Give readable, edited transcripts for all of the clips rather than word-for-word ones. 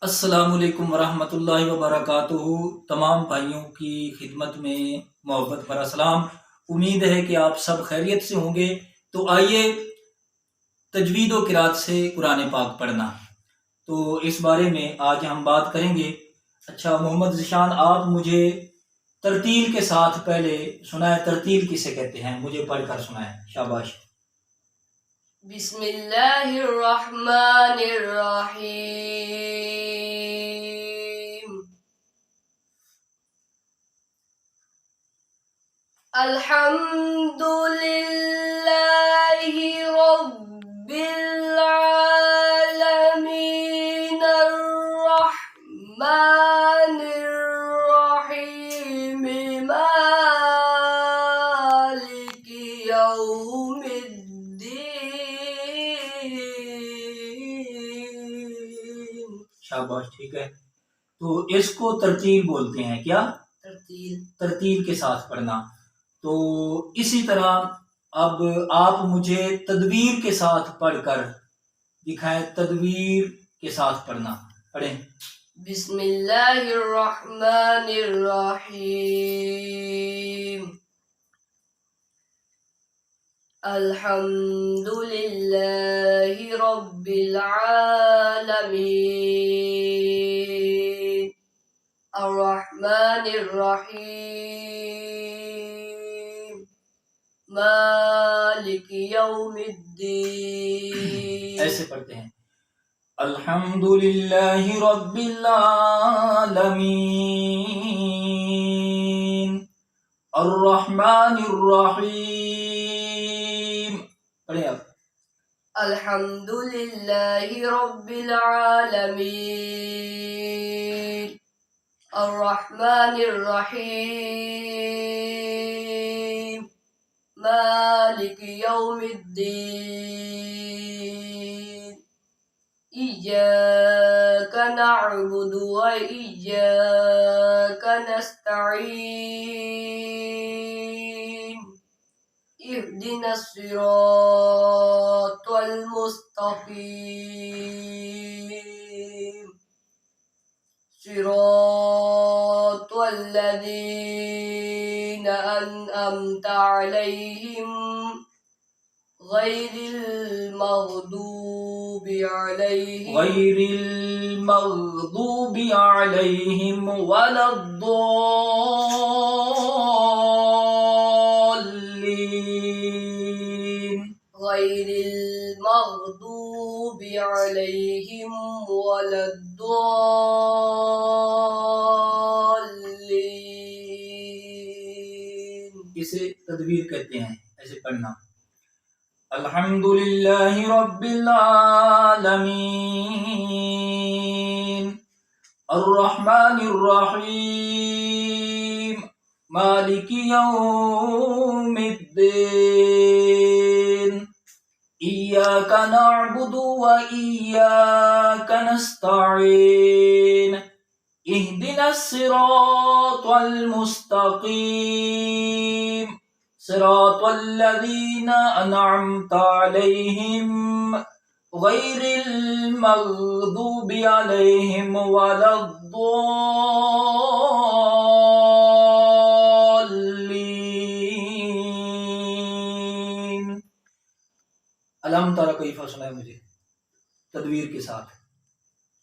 السلام علیکم ورحمۃ اللہ وبرکاتہ۔ تمام بھائیوں کی خدمت میں محبت بھرا سلام۔ امید ہے کہ آپ سب خیریت سے ہوں گے۔ تو آئیے تجوید و قرات سے قرآن پاک پڑھنا، تو اس بارے میں آج ہم بات کریں گے۔ اچھا محمد ذیشان، آپ مجھے ترتیل کے ساتھ پہلے سنائیں، ترتیل کسے کہتے ہیں؟ مجھے پڑھ کر سنائیں، شاباش۔ بسم اللہ الرحمن الرحیم۔ الحمد للہ رب العالمین الرحمن الرحیم مالک یوم الدین۔ شاباش، ٹھیک ہے۔ تو اس کو ترتیل بولتے ہیں، کیا؟ ترتیل کے ساتھ پڑھنا۔ تو اسی طرح اب آپ مجھے تدویر کے ساتھ پڑھ کر دکھائیں، تدویر کے ساتھ پڑھنا، پڑھیں۔ بسم اللہ الرحمن الرحیم۔ الحمد للہ رب العالمین الرحمن الرحیم مالک یوم الدین۔ ایسے پڑھتے ہیں، الحمد للہ رب العالمین الرحمن الرحیم۔ پڑھیں آپ۔ الحمد للہ رب العالمین الرحمن الرحیم مالک یوم الدین۔ ایاک نعبد و ایاک نستعین۔ اہدنا الصراط المستقیم صراط الذین انعمت علیہم غیر المغضوب علیہم ولا الضالین۔ غیر المغضوب علیہم ولا الضالین۔ اسے تدویر کہتے ہیں، ایسے پڑھنا، الحمد للہ رب العالمین الرحمن الرحیم مالک یوم الدین۔ ایاک نعبد و ایاک نستعین۔ اہدنا الصراط المستقیم صراط الذین انعمت علیہم غیر المغضوب علیہم ولا الضالین۔ علم ترى کیف سنائے مجھے تدویر کے ساتھ۔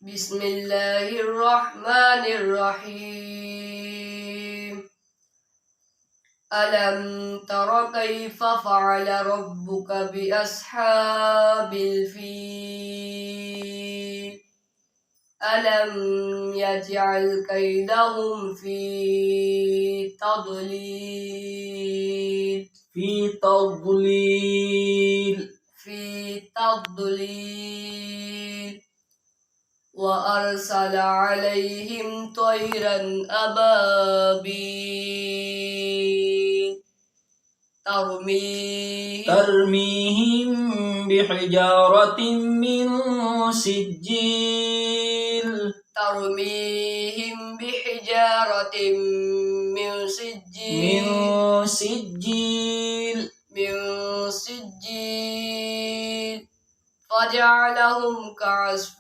بسم اللہ الرحمن الرحیم۔ ألم تر كيف فعل ربك بأصحاب الفيل؟ ألم يجعل كيدهم في تضليل وأرسل عليهم طيرا أبابيل ترميهم بحجارة من سجيل من سجيل فجعلهم كعصف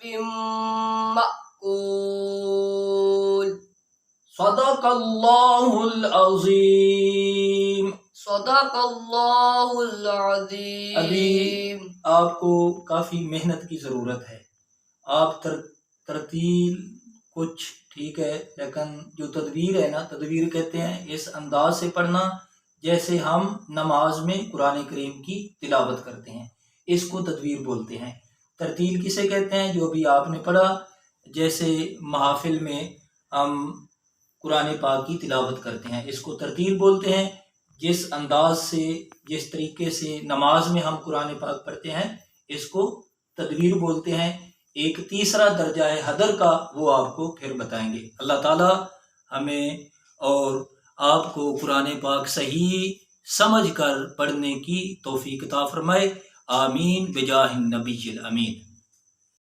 مأكول۔ صدق اللہ العظیم۔ صدق اللہ العظیم۔ ابھی آپ کو کافی محنت کی ضرورت ہے۔ آپ ترتیل کچھ ٹھیک ہے، لیکن جو تدبیر ہے نا، تدبیر کہتے ہیں اس انداز سے پڑھنا جیسے ہم نماز میں قرآن کریم کی تلاوت کرتے ہیں، اس کو تدبیر بولتے ہیں۔ ترتیل کسے کہتے ہیں؟ جو ابھی آپ نے پڑھا، جیسے محافل میں ہم قرآن پاک کی تلاوت کرتے ہیں، اس کو ترتیل بولتے ہیں۔ جس انداز سے، جس طریقے سے نماز میں ہم قرآن پاک پڑھتے ہیں، اس کو تدبیر بولتے ہیں۔ ایک تیسرا درجہ ہے حدر کا، وہ آپ کو پھر بتائیں گے۔ اللہ تعالی ہمیں اور آپ کو قرآن پاک صحیح سمجھ کر پڑھنے کی توفیق عطا فرمائے۔ آمین بجاہ النبی الامین۔